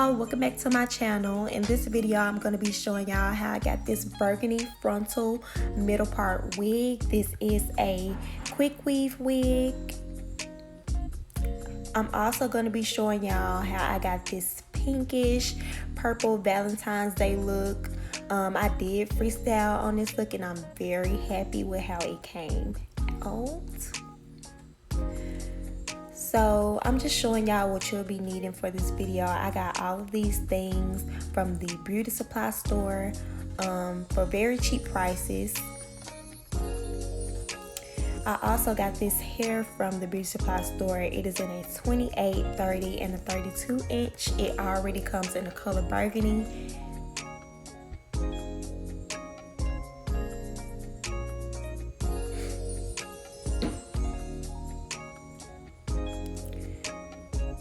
y'all, welcome back to my channel. In this video I'm going to be showing y'all how I got this burgundy frontal middle part wig. This is a quick weave wig. I'm also going to be showing y'all how I got this pinkish purple Valentine's Day look. I did freestyle on this look and I'm very happy with how it came out. So I'm just showing y'all what you'll be needing for this video. I got all of these things from the beauty supply store for very cheap prices. I also got this hair from the beauty supply store. It is in a 28, 30, and a 32 inch. It already comes in the color burgundy.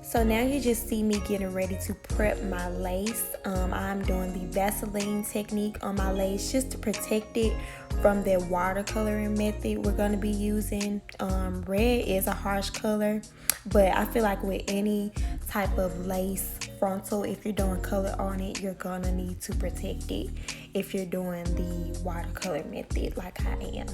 So now you just see me getting ready to prep my lace. I'm doing the Vaseline technique on my lace just to protect it from the watercoloring method we're going to be using. Red is a harsh color, but I feel like with any type of lace frontal, if you're doing color on it, you're going to need to protect it if you're doing the watercolor method like I am.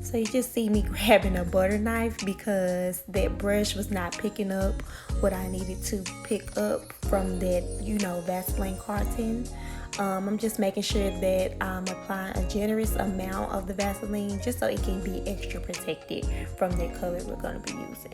So you just see me grabbing a butter knife because that brush was not picking up what I needed to pick up from that, Vaseline carton. I'm just making sure that I'm applying a generous amount of the Vaseline just so it can be extra protected from the color we're going to be using.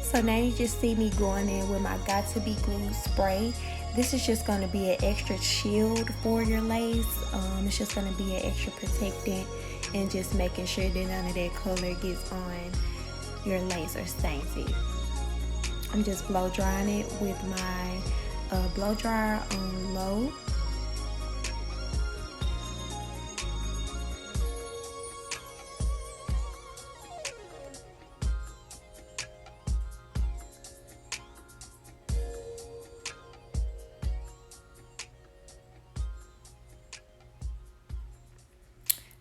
So now you just see me going in with my Got To Be Glue spray. This is just going to be an extra shield for your lace. It's just going to be an extra protectant and just making sure that none of that color gets on your lace or stains it. I'm just blow drying it with my blow dryer on low.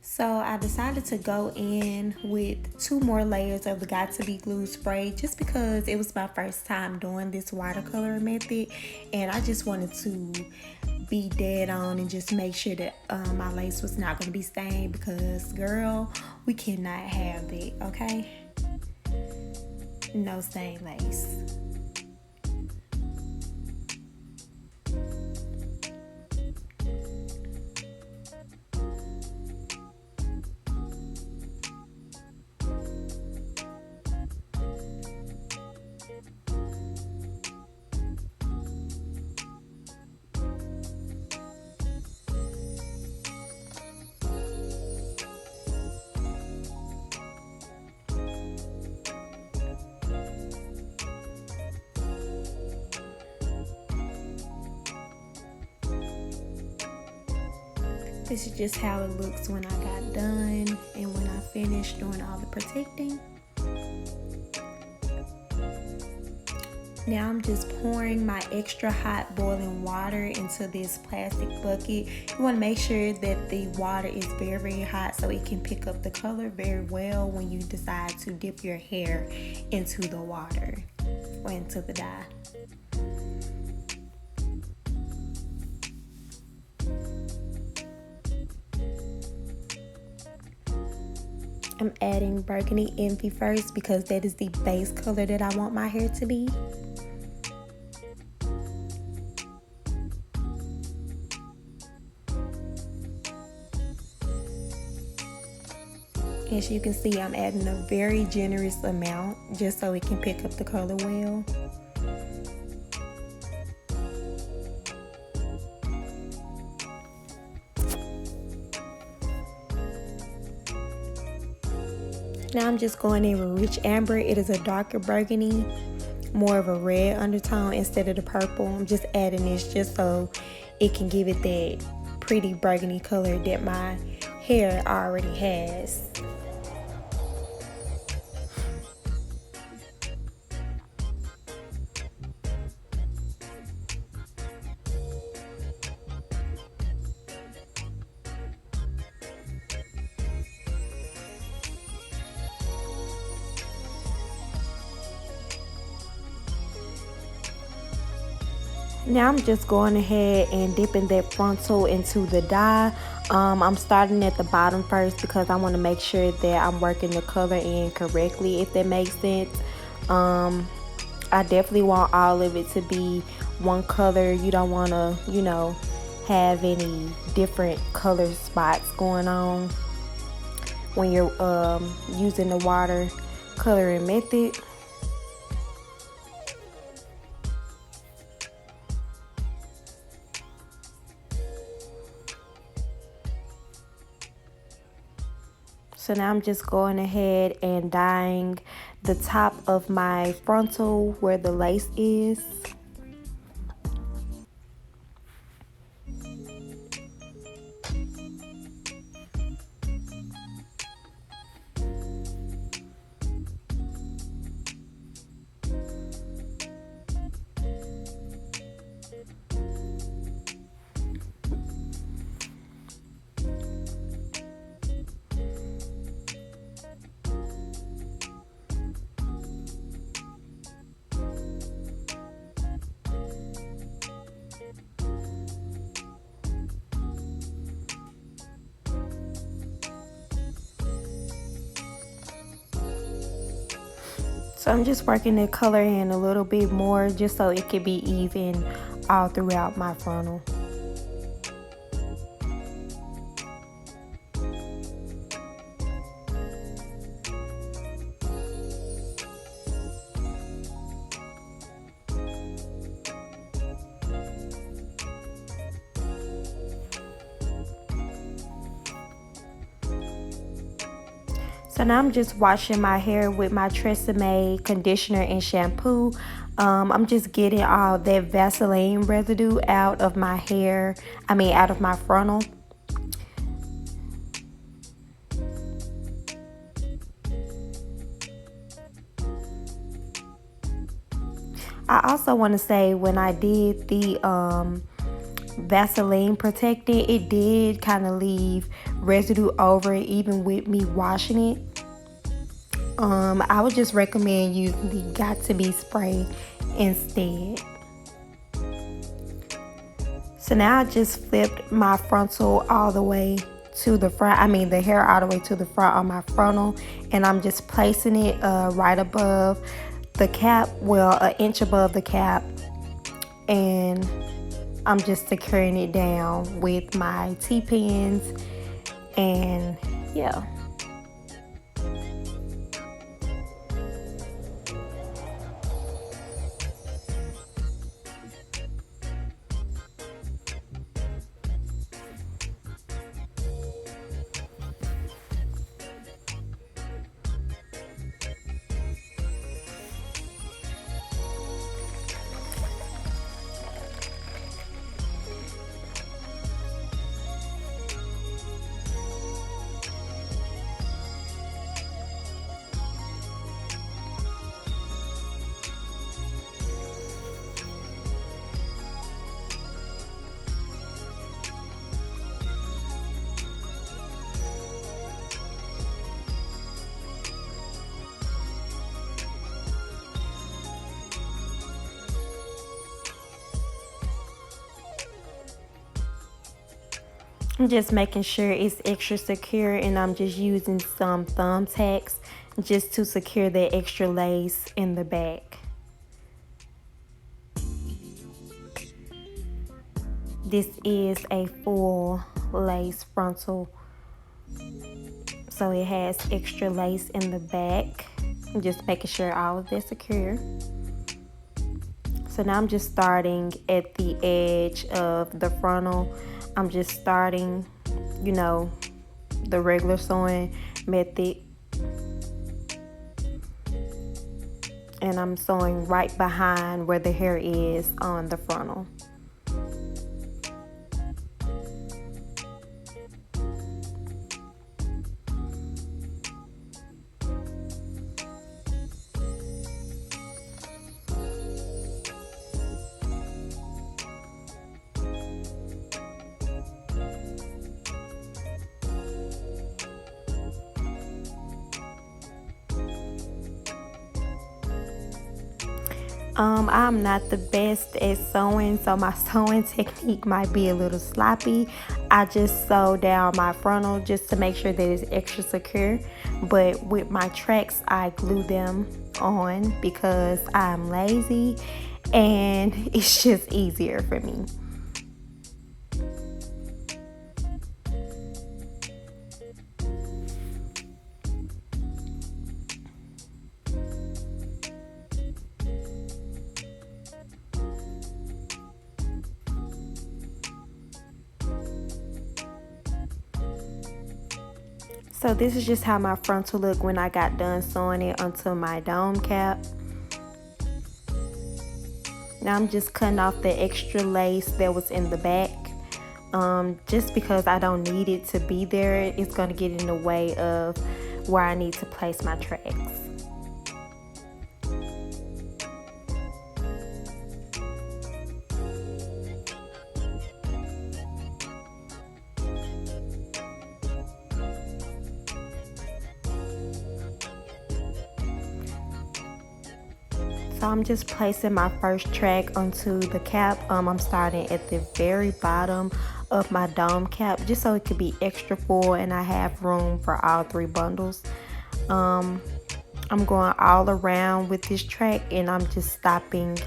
So I decided to go in with 2 more layers of the Got To Be Glue spray just because it was my first time doing this watercolor method and I just wanted to be dead on and just make sure that my lace was not going to be stained because girl, we cannot have it, okay? No stained lace. This is just how it looks when I got done and when I finished doing all the protecting. Now I'm just pouring my extra hot boiling water into this plastic bucket. You want to make sure that the water is very, very hot so it can pick up the color very well when you decide to dip your hair into the water or into the dye. I'm adding Burgundy Envy first because that is the base color that I want my hair to be. As you can see, I'm adding a very generous amount just so it can pick up the color well. Now I'm just going in with Rich Amber. It is a darker burgundy, more of a red undertone instead of the purple. I'm just adding this just so it can give it that pretty burgundy color that my hair already has. Now I'm just going ahead and dipping that frontal into the dye. I'm starting at the bottom first because I want to make sure that I'm working the color in correctly, if that makes sense. I definitely want all of it to be one color. You don't want to, you know, have any different color spots going on when you're using the water coloring method. So now I'm just going ahead and dyeing the top of my frontal where the lace is. So I'm just working the color in a little bit more just so it could be even all throughout my frontal. So now I'm just washing my hair with my Tresemme conditioner and shampoo. I'm just getting all that Vaseline residue out of my hair, out of my frontal. I also want to say when I did the Vaseline protectant, it did kind of leave residue over it even with me washing it. I would just recommend using the Got To Be spray instead. So now I just flipped my frontal all the way to the front, the hair all the way to the front on my frontal, and I'm just placing it right above the cap, well, an inch above the cap, and I'm just securing it down with my T-pins, and yeah. I'm just making sure it's extra secure, and I'm just using some thumbtacks just to secure the extra lace in the back. This is a full lace frontal, so it has extra lace in the back. I'm just making sure all of this secure. So now I'm just starting at the edge of the frontal. I'm just starting, you know, the regular sewing method. And I'm sewing right behind where the hair is on the frontal. I'm not the best at sewing, so my sewing technique might be a little sloppy. I just sew down my frontal just to make sure that it's extra secure. But with my tracks, I glue them on because I'm lazy and it's just easier for me. So this is just how my frontal looked when I got done sewing it onto my dome cap. Now I'm just cutting off the extra lace that was in the back. Just because I don't need it to be there, it's going to get in the way of where I need to place my tracks. So I'm just placing my first track onto the cap. I'm starting at the very bottom of my dome cap just so it could be extra full and I have room for all 3 bundles. I'm going all around with this track and I'm just stopping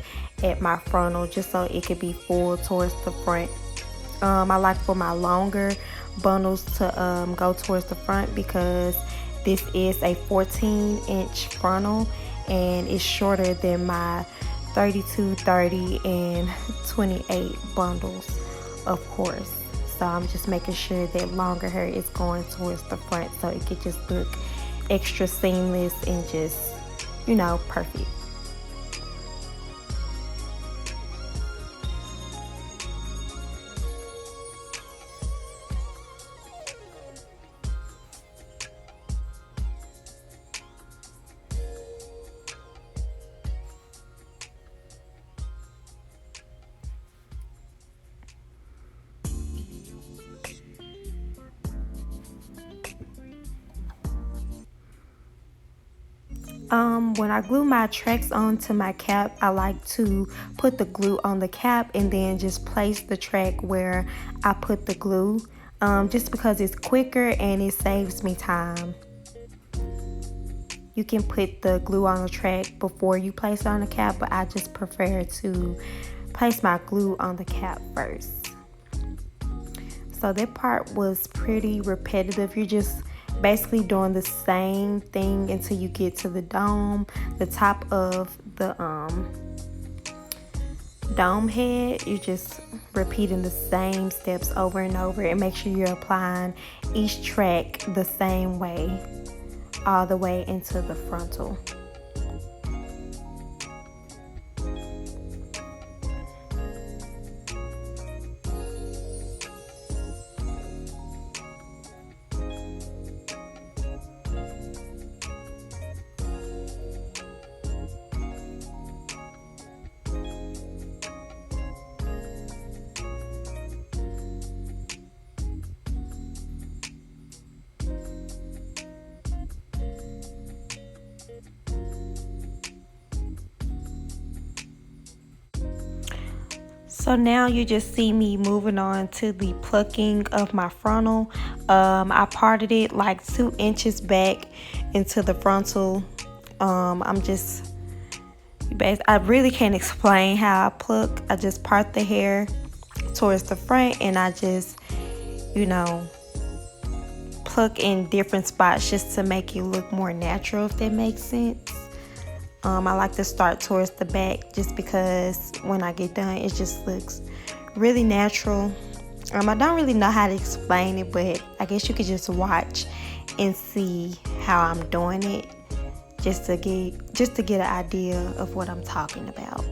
at my frontal just so it could be full towards the front. I like for my longer bundles to go towards the front because this is a 14-inch frontal and it's shorter than my 32, 30, and 28 bundles, of course. So I'm just making sure that longer hair is going towards the front so it could just look extra seamless and just, you know, perfect. When I glue my tracks onto my cap, I like to put the glue on the cap and then just place the track where I put the glue, just because it's quicker and it saves me time. You can put the glue on the track before you place it on the cap, but I just prefer to place my glue on the cap first. So that part was pretty repetitive. You're just basically doing the same thing until you get to the dome, the top of the dome head. You're just repeating the same steps over and over and make sure you're applying each track the same way all the way into the frontal. So now you just see me moving on to the plucking of my frontal. I parted it like 2 inches back into the frontal. I really can't explain how I pluck. I just part the hair towards the front and I just, you know, pluck in different spots just to make it look more natural, if that makes sense. I like to start towards the back just because when I get done, it just looks really natural. I don't really know how to explain it, but I guess you could just watch and see how I'm doing it just to get an idea of what I'm talking about.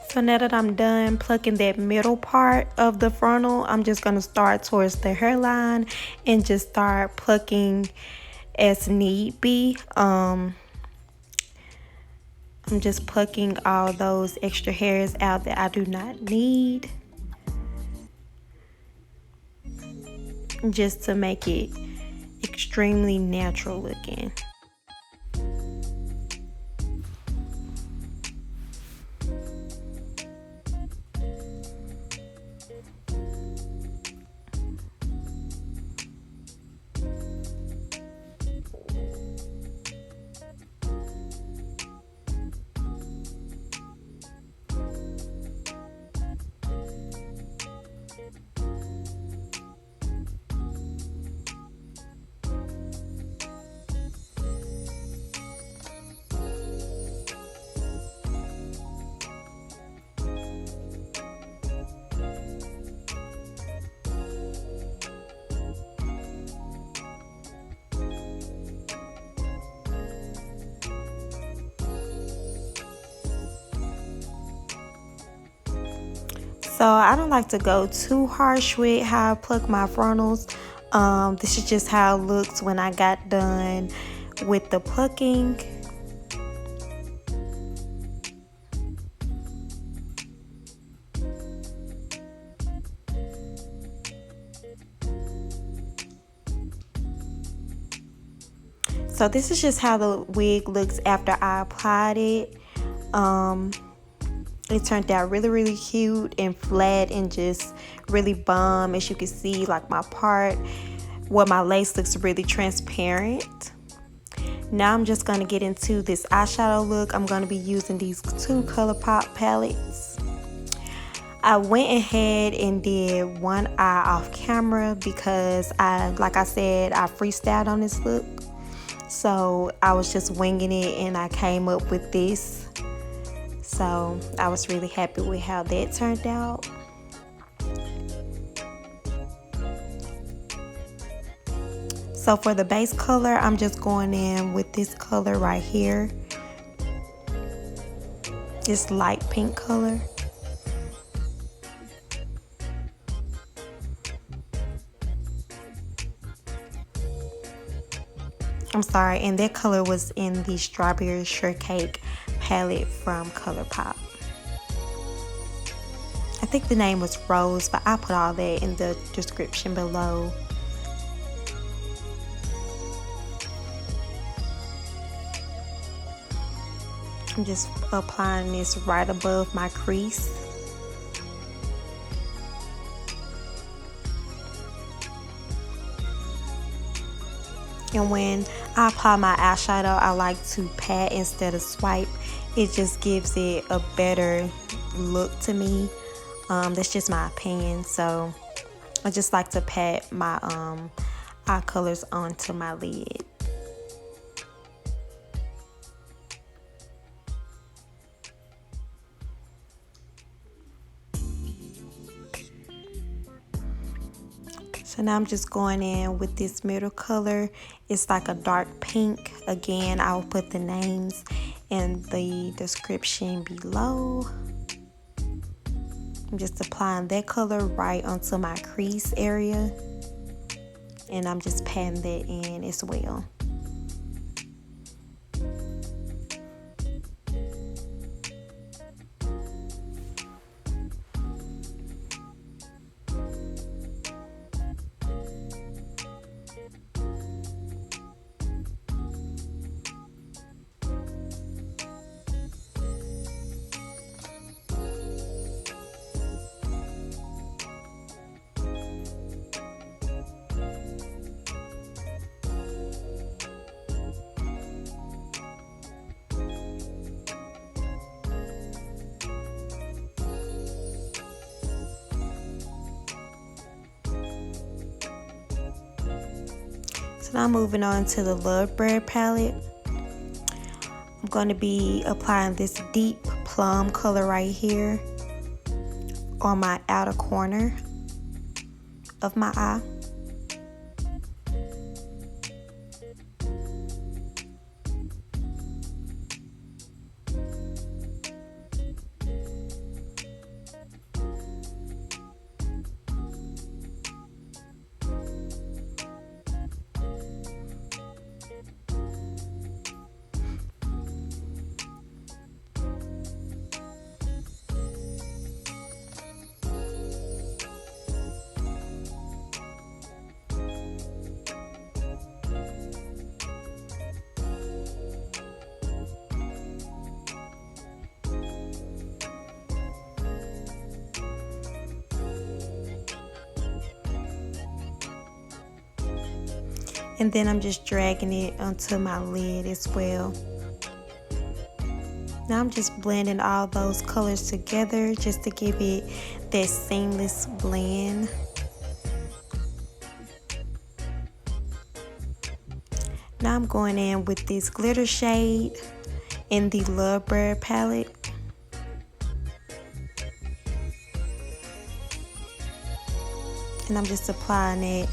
So now that I'm done plucking that middle part of the frontal, I'm just going to start towards the hairline and just start plucking as need be. I'm just plucking all those extra hairs out that I do not need, just to make it extremely natural looking. So I don't like to go too harsh with how I pluck my frontals. This is just how it looks when I got done with the plucking. So this is just how the wig looks after I applied it. It turned out really cute and flat and just really bomb. As you can see, like my part where my lace looks really transparent. Now I'm just going to get into this eyeshadow look. I'm going to be using these two Colourpop palettes. I went ahead and did one eye off camera because like I said, I freestyled on this look. So I was just winging it and I came up with this. So I was really happy with how that turned out. So for the base color, I'm just going in with this color right here. This light pink color. I'm sorry, and that color was in the Strawberry Shortcake palette from Colourpop. I think the name was Rose, but I'll put all that in the description below. I'm just applying this right above my crease. And when I apply my eyeshadow, I like to pat instead of swipe. It just gives it a better look to me. That's just my opinion. So I just like to pat my eye colors onto my lid. So now I'm just going in with this middle color. It's like a dark pink. Again, I'll put the names in the description below. I'm just applying that color right onto my crease area, and I'm just patting that in as well. So now moving on to the Love Bird palette. I'm going to be applying this deep plum color right here on my outer corner of my eye. And then I'm just dragging it onto my lid as well. Now I'm just blending all those colors together just to give it that seamless blend. Now I'm going in with this glitter shade in the Love Bird palette. And I'm just applying it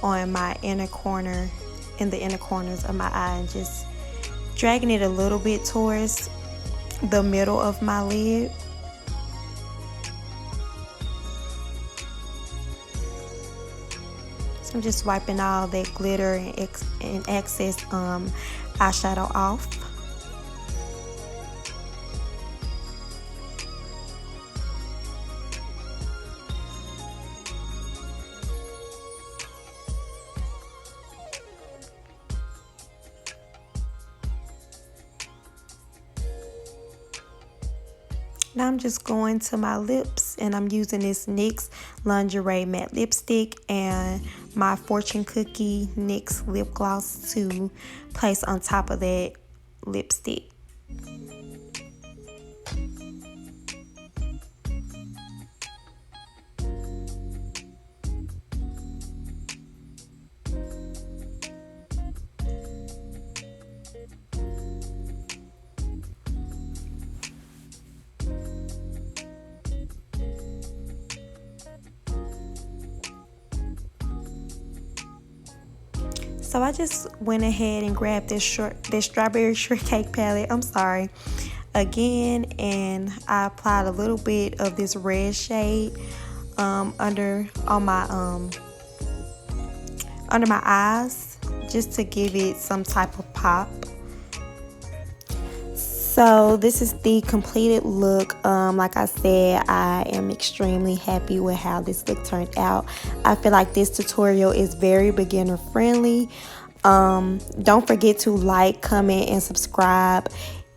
on my inner corner, in the inner corners of my eye, and just dragging it a little bit towards the middle of my lid. So I'm just wiping all that glitter and excess eyeshadow off. Now I'm just going to my lips, and I'm using this NYX Lingerie matte lipstick and my Fortune Cookie NYX lip gloss to place on top of that lipstick. So I just went ahead and grabbed this strawberry shortcake palette, I'm sorry, again, and I applied a little bit of this red shade under my eyes, just to give it some type of pop. So this is the completed look. Like I said, I am extremely happy with how this look turned out. I feel like this tutorial is very beginner friendly. Don't forget to like, comment, and subscribe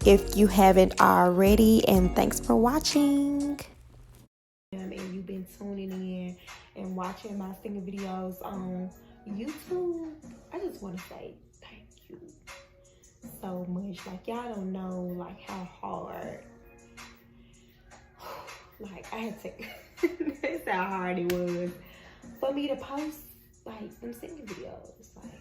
if you haven't already. And thanks for watching. And you've been tuning in and watching my singing videos on YouTube. I just want to say thank you so much. Like, y'all don't know like how hard, like I had to that's how hard it was for me to post like them singing videos. Like,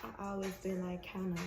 I always been like kind of